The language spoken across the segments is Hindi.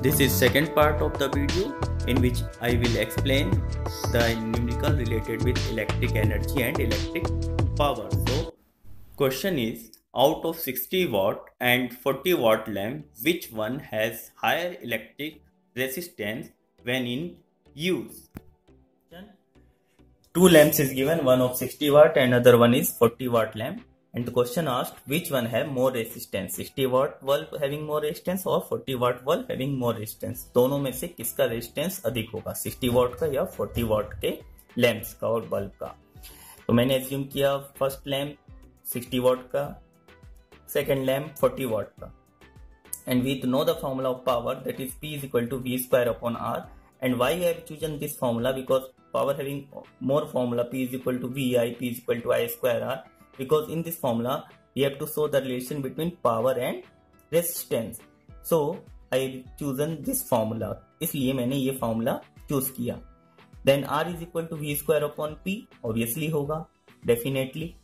This is second part of the video in which I will explain the numerical related with electric energy and electric power. So question is, out of 60 watt and 40 watt lamp, which one has higher electric resistance when in use? Two lamps is given, one of 60 watt and other one is 40 watt lamp. And the question asked which one have more resistance, 60 watt bulb having more resistance or 40 watt bulb having more resistance. दोनों में से किसका रेजिस्टेंस अधिक होगा, 60 वाट का या 40 वाट के लैंप्स का और बल्ब का. तो मैंने एज्यूम किया फर्स्ट लैंप 60 वाट का, सेकंड लैंप 40 वाट का. And we know the formula of power, that is P is equal to V square upon R. And why I have chosen this formula? Because power having more formula, P is equal to VI, P is equal to I square R. Because in this formula we have to show the relation between power and resistance. So I have chosen this formula, इसलिए मैंने ये formula choose किया. Then R is equal to V square upon P, obviously होगा, definitely,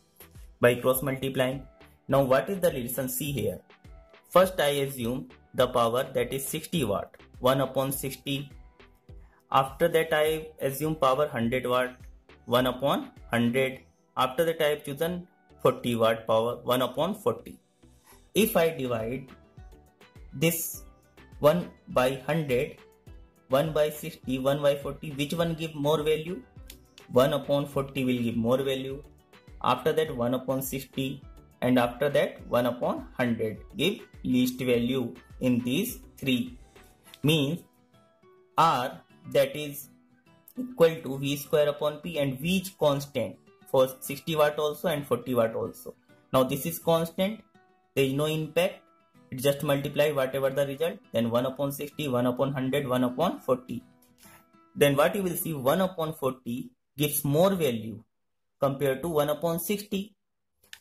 by cross multiplying. Now what is the relation? See here. First I assume the power, that is 60 watt, 1 upon 60. After that I assume power 100 watt, 1 upon 100. After that I have chosen 40 watt power, 1 upon 40. If I divide this 1 by 100, 1 by 60, 1 by 40, which one give more value? 1 upon 40 will give more value. After that 1 upon 60, and after that 1 upon 100 give least value in these three. Means R, that is equal to V square upon P, and V is constant for 60 watt also and 40 watt also. Now this is constant, there is no impact, it just multiply whatever the result. Then 1 upon 60, 1 upon 100, 1 upon 40. Then what you will see, 1 upon 40 gives more value compared to 1 upon 60.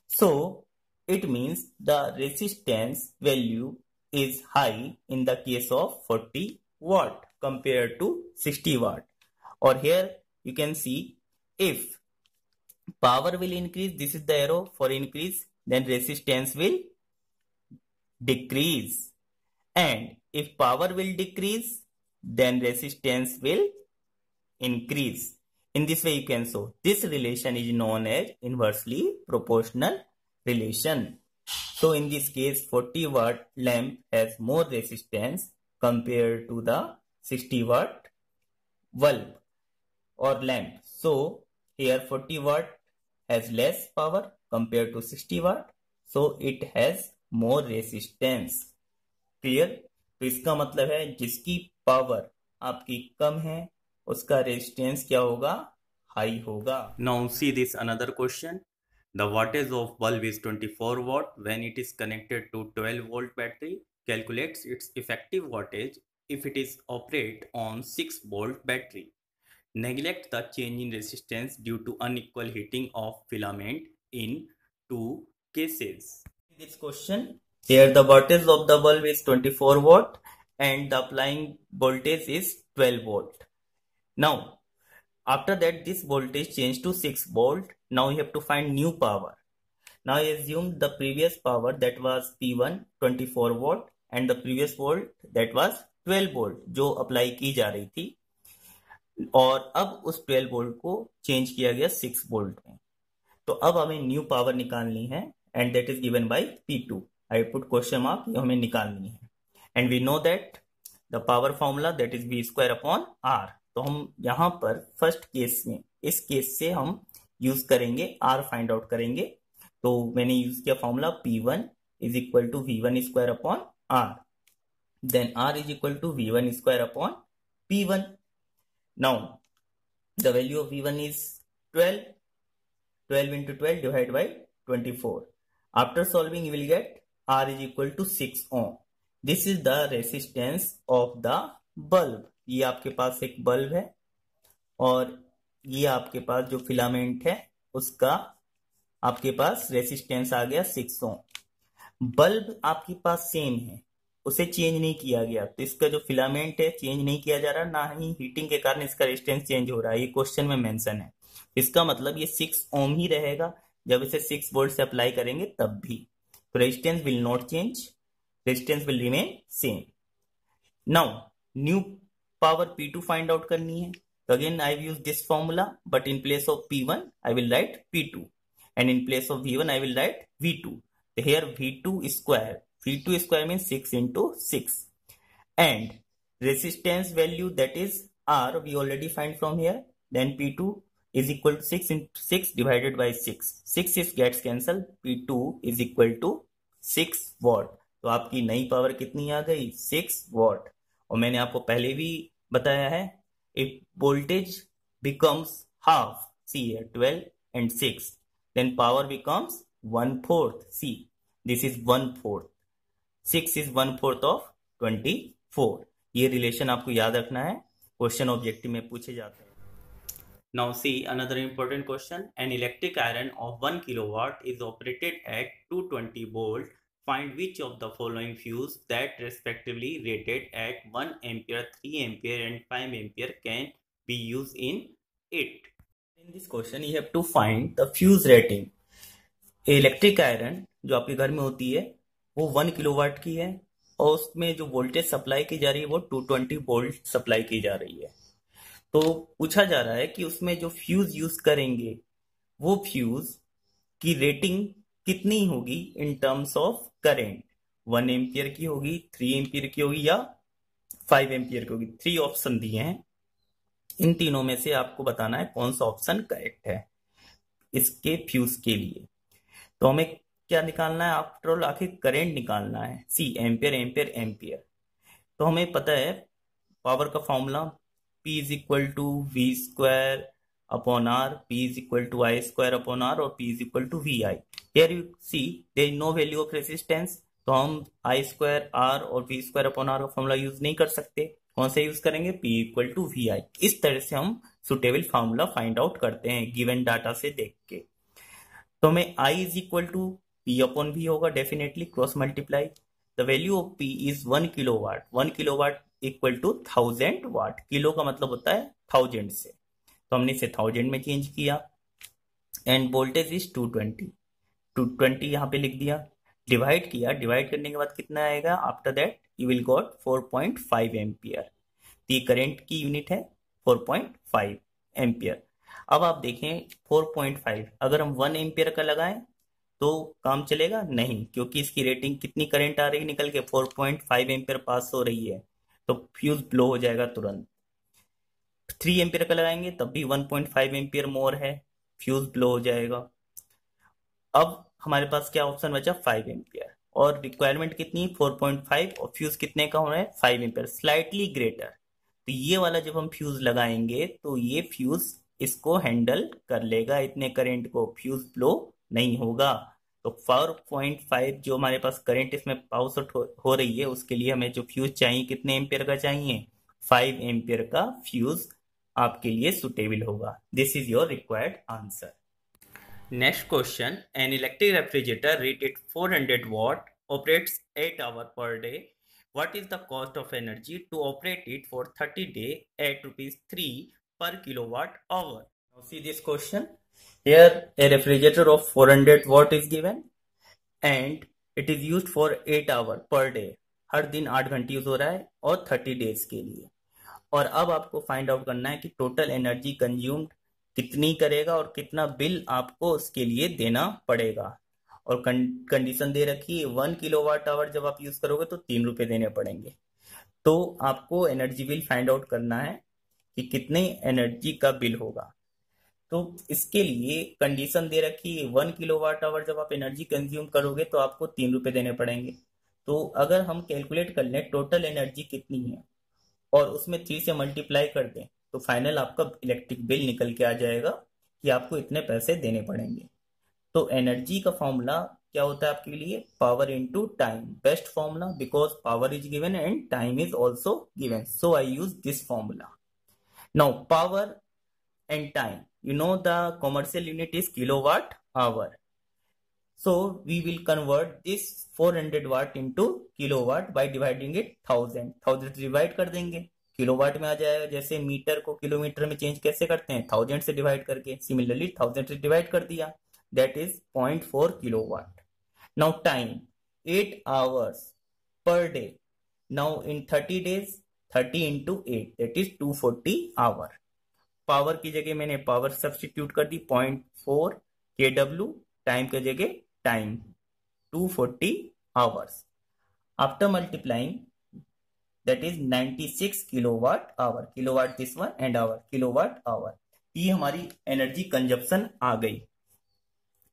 So it means the resistance value is high in the case of 40 watt compared to 60 watt. Or here you can see, if power will increase, this is the arrow for increase, then resistance will decrease. And if power will decrease, then resistance will increase. In this way you can show. This relation is known as inversely proportional relation. So in this case 40 watt lamp has more resistance compared to the 60 watt bulb or lamp. So here 40 watt has less power compared to 60 watt, so it has more resistance. Clear? तो इसका मतलब है जिसकी पावर आपकी कम है उसका रेजिस्टेंस क्या होगा, हाई होगा. Now see this another question. The wattage of bulb is 24 watt when it is connected to 12 volt battery. Calculates its effective wattage if it is operate on 6 volt battery. Neglect the change in resistance due to unequal heating of filament in two cases. This question, here the voltage of the bulb is 24 watt and the applying voltage is 12 volt. Now after that this voltage changed to 6 volt. Now you have to find new power. Now I assume the previous power, that was P1 24 watt and the previous volt that was 12 volt जो अप्लाई की जा रही थी, और अब उस 12 वोल्ट को चेंज किया गया 6 वोल्ट में. तो अब हमें न्यू पावर निकालनी है and that is given by P2. I put question mark, ये हमें निकालनी है. And we know that the power formula, that is V square upon R. तो हम यहाँ पर फर्स्ट केस में, इस केस से हम यूज करेंगे R फाइंड आउट करेंगे. तो मैंने यूज किया formula P1 is equal to V1 square upon R. Then R is equal to V1 square upon P1. Now the value of V1 is 12. 12 into 12 divided by 24. After solving you will get R is equal to 6 ohm. This is the resistance of the bulb. ये आपके पास एक बल्ब है और ये आपके पास जो फिलामेंट है उसका आपके पास रेसिस्टेंस आ गया 6 ohm. बल्ब आपके पास सेम है, उसे चेंज नहीं किया गया, तो इसका जो फिलामेंट है चेंज नहीं किया जा रहा, ना ही हीटिंग के कारण इसका रेजिस्टेंस चेंज हो रहा है. ये क्वेश्चन में मेंशन है. इसका मतलब ये 6 ओम ही रहेगा जब इसे 6 वोल्ट से अप्लाई करेंगे तब भी. तो resistance will not change, resistance will remain same. Now new power P2 find out करनी है, तो again I use this formula, but in place of P1 I will write P2 and in place of V1 I will write V2. So here V2 square means 6 into 6, and resistance value, that is R, we already find from here. Then P2 is equal to 6 into 6 divided by 6. 6 gets cancelled. P2 is equal to 6 watt. तो आपकी नई पावर कितनी आ गई? 6 watt. और मैंने आपको पहले भी बताया है, if voltage becomes half, see here 12 and 6, then power becomes 1/4. See, this is 1/4. 6 is 1/4 of 24. ये रिलेशन आपको याद रखना है, क्वेश्चन ऑब्जेक्टिव में पूछे जाते हैं. Now see another important question. An electric iron of 1 kilowatt is operated at 220 volt. Find which of the following fuse that respectively rated at 1 ampere, 3 ampere and 5 ampere can be used in it. In this question you have to find the fuse rating. Electric iron जो आपके घर में होती है वो 1 किलोवाट की है, और उसमें जो वोल्टेज सप्लाई की जा रही है वो 220 वोल्ट सप्लाई की जा रही है. तो पूछा जा रहा है कि उसमें जो फ्यूज यूज करेंगे वो फ्यूज की रेटिंग कितनी होगी in terms of current. 1 ampere की होगी, 3 एम्पियर की होगी या 5 एम्पियर की होगी. 3 ऑप्शन दिए हैं, इन तीनों में से आपको बताना है कौन सा ऑप्शन करेक्ट है इसके फ्यूज के लिए. तो हमें क्या निकालना है? आफ्टर ऑल आखिर करंट निकालना है. सी, एम्पियर एम्पियर एम्पियर. तो हमें पता है पावर का formula P is equal to V square upon R, P is equal to I square upon R, और P is equal to VI. Here you see there is no value of resistance, तो हम I square R और V square upon R का फॉर्मूला यूज नहीं कर सकते. कौन सा यूज करेंगे? P equal to VI. इस तरह से हम सुटेबल फॉर्मूला फाइंड आउट करते हैं गिवन डाटा से देख के. तो हमें I is equal to P upon V होगा, definitely cross multiply. The value of P is 1 kilowatt. 1 kilowatt equal to 1000 watt. Kilo का मतलब होता है 1000 से, तो हमने इसे 1000 में चेंज किया. एंड वोल्टेज इज 220 यहाँ पे लिख दिया. डिवाइड किया, डिवाइड करने के बाद कितना आएगा? After that you will got 4.5 ampere. तो ये करंट की यूनिट है 4.5 एम्पियर. अब आप देखें 4.5 अगर हम 1 एम्पियर का लगाएं तो काम चलेगा? नहीं, क्योंकि इसकी रेटिंग कितनी करंट आ रही है निकल के? 4.5 एम्पियर पास हो रही है, तो फ्यूज ब्लो हो जाएगा तुरंत. 3 एम्पियर का लगाएंगे तब भी 1.5 एम्पियर मोर है, फ्यूज ब्लो हो जाएगा. अब हमारे पास क्या ऑप्शन बचा? 5 एम्पियर. और रिक्वायरमेंट कितनी? 4.5, और फ्यूज कितने का होना है? 5 एम्पियर, स्लाइटली ग्रेटर. तो ये वाला जब हम फ्यूज लगाएंगे तो ये फ्यूज इसको हैंडल कर लेगा, इतने करंट को, फ्यूज ब्लो नहीं होगा. तो 4.5 जो हमारे पास करंट इसमें पास आउट हो रही है उसके लिए हमें जो फ्यूज चाहिए कितने एम्पियर का चाहिए? 5 एम्पियर का फ्यूज आपके लिए सुटेबल होगा. This is your required answer. Next question. An electric refrigerator rated 400 watt operates 8 hours per day. What is the cost of energy to operate it for 30 days at ₹3 per kilowatt hour? Now see this question. Here a refrigerator of 400 watt is given and it is used for 8 hours per day. हर दिन 8 घंटे यूज हो रहा है और 30 डेज के लिए. और अब आपको फाइंड आउट करना है कि टोटल एनर्जी कंज्यूम्ड कितनी करेगा और कितना बिल आपको उसके लिए देना पड़ेगा. और कंडीशन दे रखी है 1 किलोवाट आवर जब आप यूज करोगे तो 3 रुपए देने पड़ेंगे. तो आपको एनर्जी बिल फाइंड आउट करना है कि कितने एनर्जी का बिल होगा. तो इसके लिए कंडीशन दे रखी है 1 किलोवाट आवर जब आप एनर्जी कंज्यूम करोगे तो आपको 3 रुपए देने पड़ेंगे. तो अगर हम कैलकुलेट कर लें टोटल एनर्जी कितनी है और उसमें 3 से मल्टीप्लाई कर दें तो फाइनल आपका इलेक्ट्रिक बिल निकल के आ जाएगा कि आपको इतने पैसे देने पड़ेंगे. तो एनर्जी का फॉर्मूला क्या होता है आपके लिए? Power into time. Best formula because power is given and time is also given, so I use this formula. Now power and time, you know the commercial unit is kilowatt hour, so we will convert this 400 watt into kilowatt by dividing it 1000 divide कर देंगे, किलोवाट में आ जाएगा. जैसे मीटर को किलोमीटर में चेंज कैसे करते हैं? 1000 से डिवाइड करके. सिमिलरली 1000 से डिवाइड कर दिया, that is 0.4 kilowatt. Now time 8 hours per day. Now in 30 days 30 into 8 that is 240 hour. Power की जगह मैंने पावर सब्स्टिट्यूट कर दी 0.4 kW, टाइम की जगह time 240 hours. After multiplying, that is 96 kilowatt hour. Kilowatt this one and hour, kilowatt hour. ये हमारी एनर्जी कंजप्शन आ गई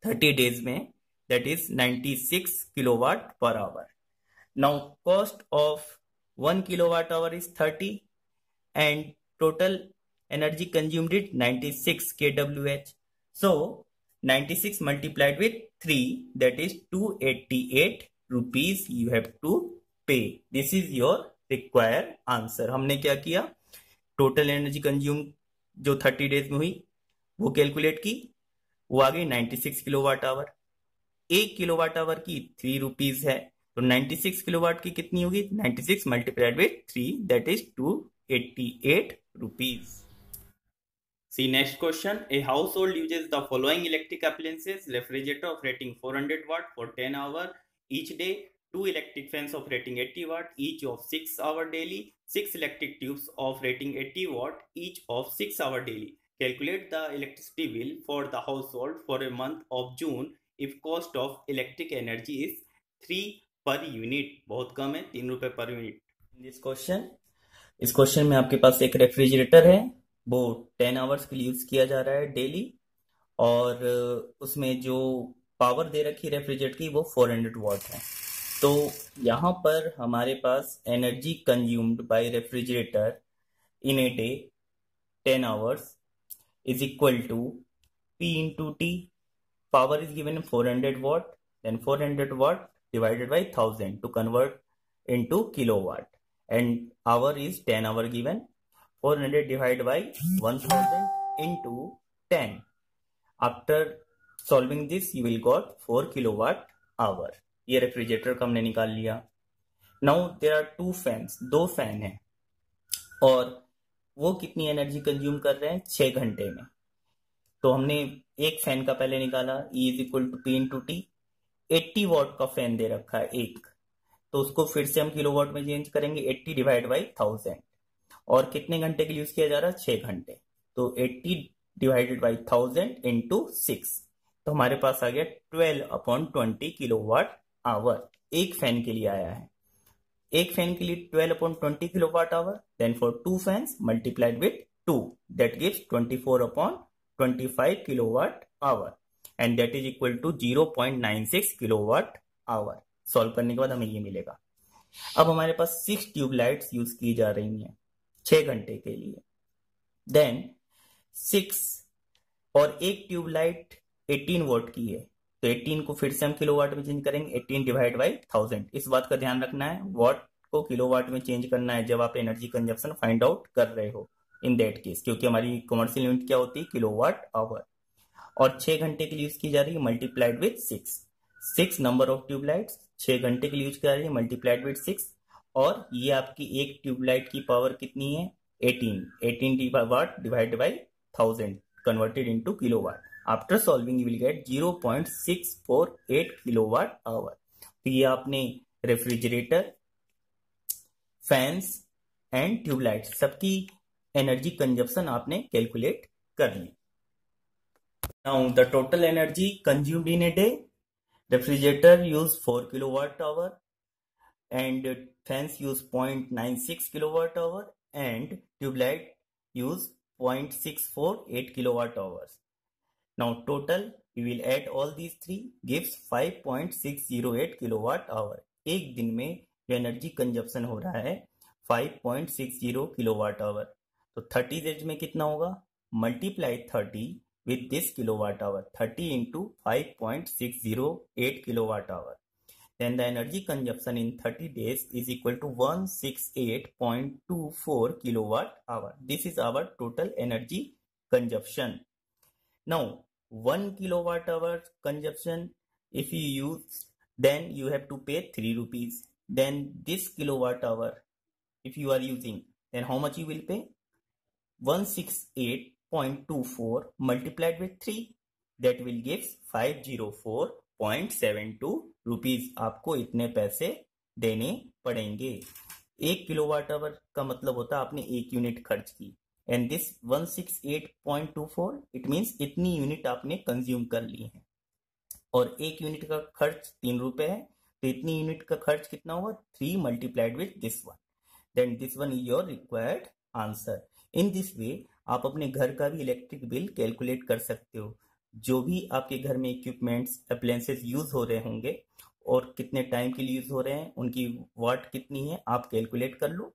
30 days में, that is 96 kilowatt per hour. Now cost of 1 kilowatt hour is 30 and total energy consumed is 96 kWh. So 96 multiplied with 3, that is 288 rupees you have to pay. This is your required answer. हमने क्या किया, टोटल एनर्जी कंज्यूम जो 30 डेज में हुई वो कैलकुलेट की, वो आ गई 96 किलोवाट आवर. 1 किलोवाट आवर की 3 रुपीज है, तो 96 किलोवाट की कितनी होगी, 96 multiplied with 3, that is 288 rupees. See next question. A household uses the following electric appliances: refrigerator operating 400 watt for 10 hours each day, 2 electric fans operating 80 watt each of 6 hours daily, 6 electric tubes operating 80 watt each of 6 hours daily. Calculate the electricity bill for the household for a month of June if cost of electric energy is 3 per unit. बहुत कम है, 3 रुपए पर यूनिट. इस क्वेश्चन में आपके पास एक रेफ्रिजरेटर है, वो 10 आवर्स के लिए यूज किया जा रहा है डेली, और उसमें जो पावर दे रखी है रेफ्रिजरेटर की वो 400 वाट है. तो यहाँ पर हमारे पास energy consumed by refrigerator in a day 10 hours is equal to P into T. Power is given 400 watt, then 400 watt divided by 1000 to convert into kilowatt, and hour is 10 hour given. 400 divided by 1000 into 10. After solving this you will got 4 kilowatt hour. ये रेफ्रिजरेटर का हमने निकाल लिया. Now there are 2 fans, 2 fan हैं, और वो कितनी एनर्जी कंज्यूम कर रहे हैं 6 घंटे में. तो हमने एक फैन का पहले निकाला, E is equal to P into t. 80 watt का फैन दे रखा है एक, तो उसको फिर से हम किलोवाट में चेंज करेंगे. 80 डिवाइड बाई 1000, और कितने घंटे के लिए यूज किया जा रहा है 6 घंटे. तो 80 डिवाइडेड बाई 1000 इंटू 6, तो हमारे पास आ गया 12/20 किलोवाट आवर. एक फैन के लिए आया है, एक फैन के लिए 12/20 kilowatt hour. Then for 2 fans multiplied with 2, that gives 24/25 kilowatt hour, and that is equal to 0.96 kilowatt hour. Solve करने के बाद हमें ये मिलेगा. अब हमारे पास 6 ट्यूबलाइट्स यूज की जा रही हैं 6 घंटे के लिए. देन 6 और एक ट्यूबलाइट 18 वोल्ट की है, तो 18 को फिर से हम किलोवाट में चेंज करेंगे. 18 डिवाइड बाई 1000. इस बात का ध्यान रखना है, वॉट को किलोवाट में चेंज करना है जब आप एनर्जी कंजप्शन फाइंड आउट कर रहे हो इन दैट केस, क्योंकि हमारी कमर्शियल यूनिट क्या होती है किलोवाट आवर. और 6 घंटे के लिए यूज की जा रही है multiplied with 6 number of tubelights 6 घंटे के लिए यूज की जा रही है मल्टीप्लाइड विथ 6. और ये आपकी एक ट्यूबलाइट की पावर कितनी है 18 watt divide by 1000 converted into kilowatt. After solving you will get 0.648 kilowatt hour. तो ये आपने रेफ्रिजरेटर, फैंस एंड ट्यूबलाइट सबकी एनर्जी कंजप्शन आपने कैलकुलेट कर ली. Now the total energy consumed in a day. Refrigerator use 4 kilowatt hour and fans use 0.96 kilowatt hour and tubelight use 0.648 kilowatt hours. Now total we will add all these three gives 5.608 kilowatt hour. एक दिन में जो एनर्जी कंजप्शन हो रहा है 5.60 किलोवाट आवर. तो 30 डेज में कितना होगा, multiply 30 with this kilowatt hour, 30 into 5.608 kilowatt hour. Then the energy consumption in 30 days is equal to 168.24 kilowatt hour. This is our total energy consumption. Now 1 kilowatt hour consumption if you use, then you have to pay 3 rupees. Then this kilowatt hour if you are using, then how much you will pay, 168.24 multiplied with 3, that will give 504.72 rupees. आपको इतने पैसे देने पड़ेंगे. 1 किलोवाट आवर का मतलब होता है आपने 1 यूनिट खर्च की, एंड दिस 168.24 इट मीन्स इतनी यूनिट आपने कंज्यूम कर ली है, और 1 यूनिट का खर्च 3 रुपए है, तो इतनी यूनिट का खर्च कितना हुआ, 3 multiplied with this one, then this one is your required answer. In this way आप अपने घर का भी इलेक्ट्रिक बिल कैलकुलेट कर सकते हो। जो भी आपके घर में इक्विपमेंट्स अप्लायंसेस यूज हो रहे होंगे और कितने टाइम के लिए यूज हो रहे हैं, उनकी वाट कितनी है आप कैलकुलेट कर लो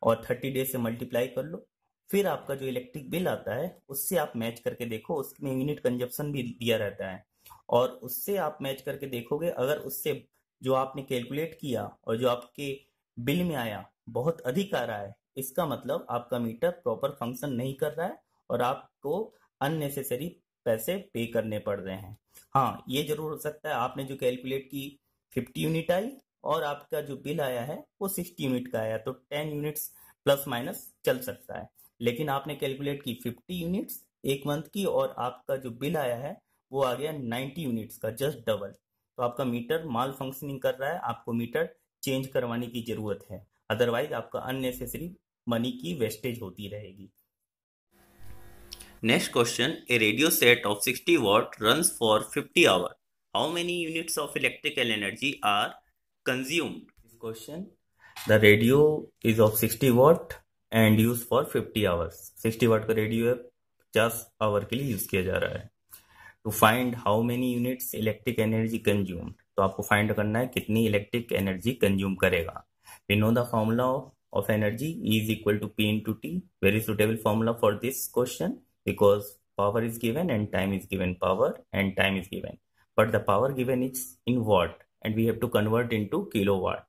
और 30 डेज से मल्टीप्लाई कर लो। फिर आपका जो इलेक्ट्रिक बिल आता है उससे आप मैच करके देखो, उसमें यूनिट कंजप्शन भी दिया रहता है, और उससे आप मैच करके देखोगे, अगर उससे जो आपने कैलकुलेट किया और जो आपके बिल में आया बहुत अधिक आ रहा है, इसका मतलब आपका मीटर प्रॉपर फंक्शन नहीं कर रहा है और आपको अननेसेसरी पैसे पे करने पड़ रहे हैं। हाँ, ये जरूर हो सकता है आपने जो कैलकुलेट की 50 यूनिट आई और आपका जो बिल आया है वो 60 यूनिट का आया, तो 10 यूनिट्स प्लस माइनस चल सकता है, लेकिन आपने कैलकुलेट की 50 यूनिट्स एक मंथ की और आपका जो बिल आया है वो आ गया 90 यूनिट्स का, जस्ट डबल। तो आपका मीटर माल फंक्शनिंग कर रहा है, आपको मीटर चेंज करवाने की जरूरत है, अदरवाइज आपका अननेसेसरी मनी की वेस्टेज होती रहेगी। Next question, a radio set of 60 watt runs for 50 hours. How many units of electrical energy are consumed? This question, the radio is of 60 watt and used for 50 hours. 60 watt का रेडियो है, 50 आवर के लिए यूज किया जा रहा है। To find how many units electric energy consumed, तो आपको फाइंड करना है कितनी इलेक्ट्रिक एनर्जी कंज्यूम करेगा। We know the formula of energy is equal to P into T. Very suitable formula for this question because power is given and time is given. Power and time is given. But the power given is in watt and we have to convert into kilowatt.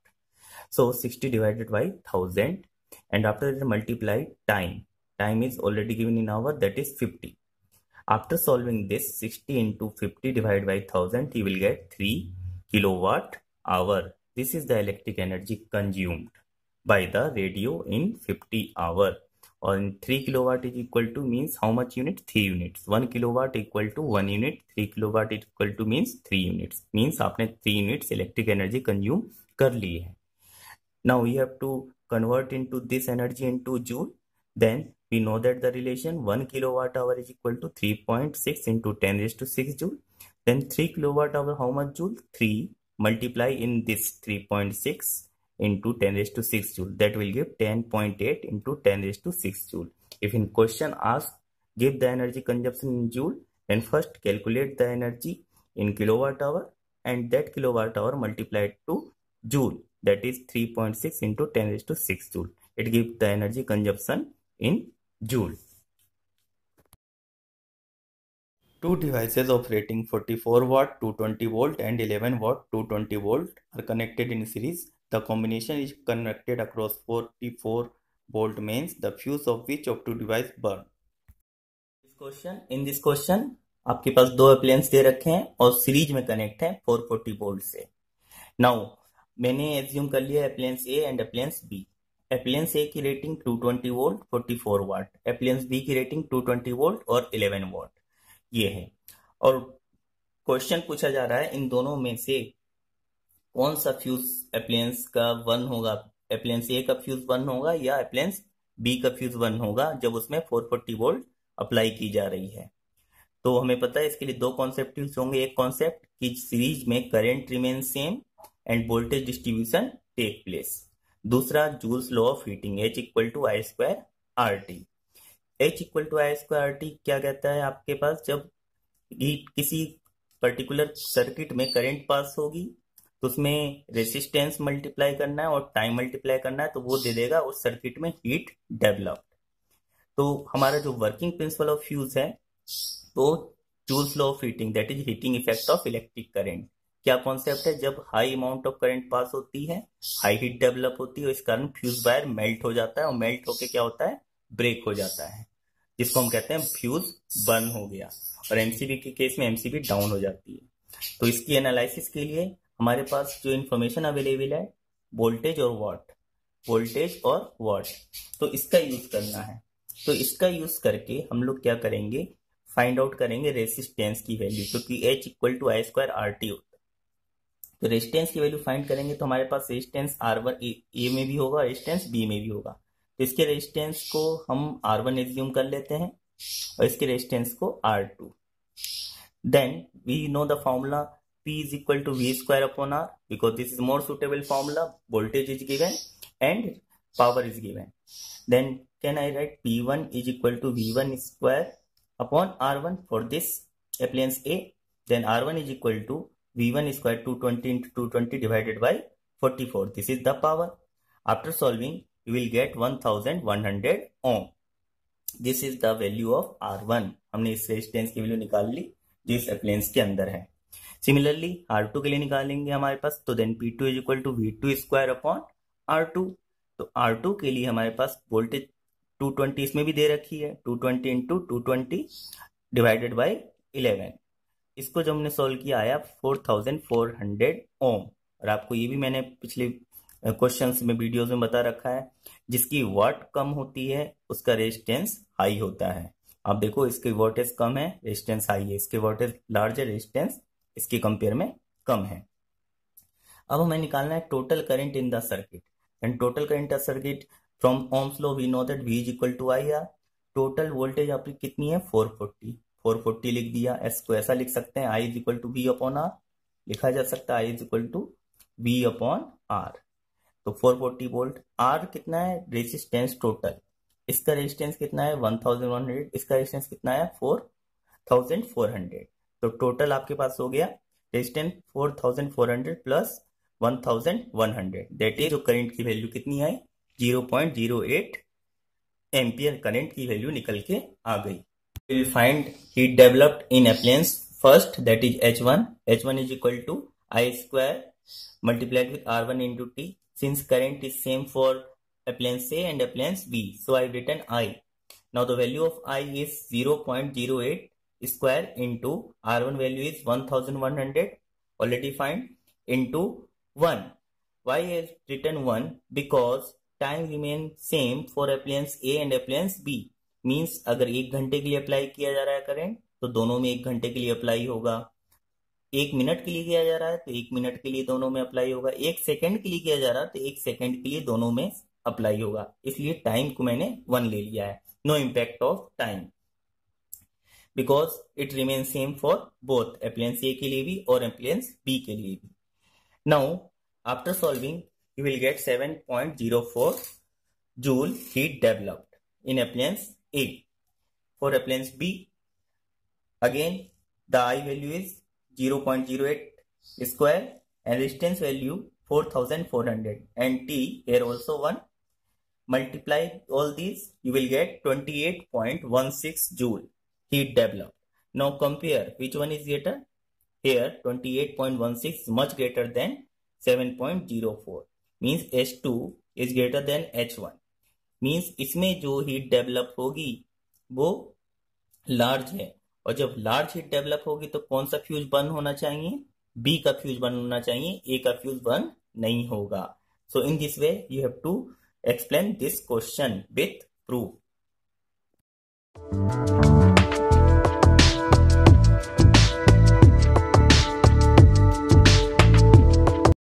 So 60 divided by 1000 and after that multiply time. Time is already given in hour, that is 50. After solving this 60 into 50 divided by 1000, you will get 3 kilowatt hour. This is the electric energy consumed by the radio in 50 hour, or in 3 kilowatt is equal to means how much unit, 3 units, 1 kilowatt equal to 1 unit, 3 kilowatt equal to means 3 units, means आपने 3 units electric energy consume कर ली है। Now we have to convert into this energy into joule, then we know that the relation 1 kilowatt hour is equal to 3.6 into 10 raised to 6 joule, then 3 kilowatt hour how much joule, 3 multiply in this 3.6 into 10 raised to 6 joule, that will give 10.8 into 10 raised to 6 joule. If in question asked give the energy consumption in joule, then first calculate the energy in kilowatt hour and that kilowatt hour multiplied to joule, that is 3.6 into 10 raised to 6 joule. It gives the energy consumption in joule. Two devices operating 44 watt 220 volt and 11 watt 220 volt are connected in series. The combination is connected across 44 volt mains, the fuse of which of two devices burn. In this question आपके पास दो अप्लायंस दे रखे हैं और सीरीज में कनेक्ट है 440 वोल्ट से। नाउ मैंने एज्यूम कर लिया appliance A and appliance B. Appliance A की rating 220 volt 44 watt, appliance B की रेटिंग 220 वोल्ट और 11 वोल्ट ये है। और क्वेश्चन पूछा जा रहा है इन दोनों में से कौन सा फ्यूज अप्लायंस का वन होगा, अप्लायंस ए का फ्यूज वन होगा या अप्लायंस बी का फ्यूज वन होगा जब उसमें 440 वोल्ट अप्लाई की जा रही है। तो हमें पता है इसके लिए दो कॉन्सेप्ट यूज होंगे, एक कॉन्सेप्ट कि सीरीज में current remain same and voltage distribution take place, दूसरा Joule's law of heating, H equal to I square R T. H equal to I square R T क्या कहता है आपके पास, जब किसी पर्टिकुलर सर्किट में करंट पास होगी तो उसमें रेसिस्टेंस मल्टीप्लाई करना है और टाइम मल्टीप्लाई करना है, तो वो दे देगा उस सर्किट में हीट डेवलप। तो हमारा जो वर्किंग प्रिंसिपल ऑफ फ्यूज है तो joules law of heating, that is heating effect of electric current. क्या कॉन्सेप्ट है, जब high amount of current pass होती है हाई हीट डेवलप होती है, इस कारण फ्यूज वायर मेल्ट हो जाता है और मेल्ट होके क्या होता है, ब्रेक हो जाता है, जिसको हम कहते हैं फ्यूज बर्न हो गया। और एमसीबी के केस में एमसीबी डाउन हो जाती है। तो इसकी एनालिसिस के लिए हमारे पास जो इन्फॉर्मेशन अवेलेबल है वोल्टेज और वॉट, वोल्टेज और वॉट, तो इसका यूज करना है। तो इसका यूज करके हम लोग क्या करेंगे, फाइंड आउट करेंगे रेसिस्टेंस की वैल्यू, क्योंकि H equal to I square R t होता है। तो रेजिस्टेंस की वैल्यू फाइंड करेंगे तो हमारे पास रेजिस्टेंस R1 ए में भी होगा, रेजिस्टेंस बी में भी होगा। तो इसके रेजिस्टेंस को हम R1 एज्यूम कर लेते हैं और इसके रेजिस्टेंस को R2। Then we know the formula P is equal to V square upon R because this is more suitable formula. Voltage is given and power is given. Then can I write P1 is equal to V1 square upon R1 for this appliance A? Then R1 is equal to V1 square 220 into 220 divided by 44. This is the power. After solving, you will get 1100 ohm. This is the value of R1. हमने इस रेजिस्टेंस की वैल्यू निकाल ली जो इस अप्लायंस के अंदर है। सिमिलरली R2 के लिए निकालेंगे हमारे पास, तो then P2 is equal to V2 square upon R2। तो R2 के लिए हमारे पास वोल्टेज 220 इसमें भी दे रखी है, 220 into 220 डिवाइडेड बाई 11। इसको जब हमने सोल्व किया आया 4400 ओम। और आपको ये भी मैंने पिछले क्वेश्चंस में वीडियोस में बता रखा है, जिसकी वाट कम होती है उसका रेजिस्टेंस हाई होता है। आप देखो इसकी वोल्टेज कम है, रेजिस्टेंस हाई है, इसके वोल्टेज लार्ज है, रेजिस्टेंस इसके कंपेयर में कम है। अब हमें निकालना है total current in the circuit. And total current in the circuit from Ohm's law we know that V is equal to IR। Total voltage आपकी कितनी है 440 लिख दिया। एस को ऐसा लिख सकते हैं I is equal to V upon R, लिखा जा सकता है I is equal to V upon R। तो 440 वोल्ट। R कितना है रेजिस्टेंस टोटल, इसका रेजिस्टेंस कितना है 1100, इसका रेजिस्टेंस कितना है 4400। तो टोटल आपके पास हो गया रेजिस्टेंस 4400 प्लस 1100, दैट इज जो करंट की वैल्यू कितनी आई 0.08 एम्पियर करंट की वैल्यू निकल के आ गई। We will find heat developed in appliance first, that is H1. H1 is equal to I square multiplied with R1 into T. Since current is same for appliance A and appliance B, so I have written I. Now the value of I is 0.08 square into R1 value is 1100 already find into 1. Why I have written 1? Because time remain same for appliance A and appliance B. Means अगर 1 घंटे के लिए अप्लाई किया जा रहा है करंट तो दोनों में 1 घंटे के लिए अप्लाई होगा। 1 मिनट के लिए किया जा रहा है तो 1 मिनट के लिए दोनों में अप्लाई होगा। 1 सेकंड के लिए किया जा रहा है तो 1 सेकंड के लिए दोनों में अप्लाई होगा। इसलिए टाइम को मैंने 1 ले लिया है। No impact of time because it remain same for both appliance A के लिए भी और अप्लायंस बी के लिए भी। Now after solving you will get 7.04 joule heat developed in appliance A. For appliance B, again the I value is 0.08 square and resistance value 4400 and T here also 1. Multiply all these, you will get 28.16 joule heat developed. Now compare which one is greater. Here 28.16 is much greater than 7.04, means H2 is greater than H1. Means इसमें जो हीट डेवलप होगी वो लार्ज है, और जब लार्ज हीट डेवलप होगी तो कौन सा फ्यूज बर्न होना चाहिए, बी का फ्यूज बर्न होना चाहिए, ए का फ्यूज बर्न नहीं होगा। So in this way you have to explain this question with proof.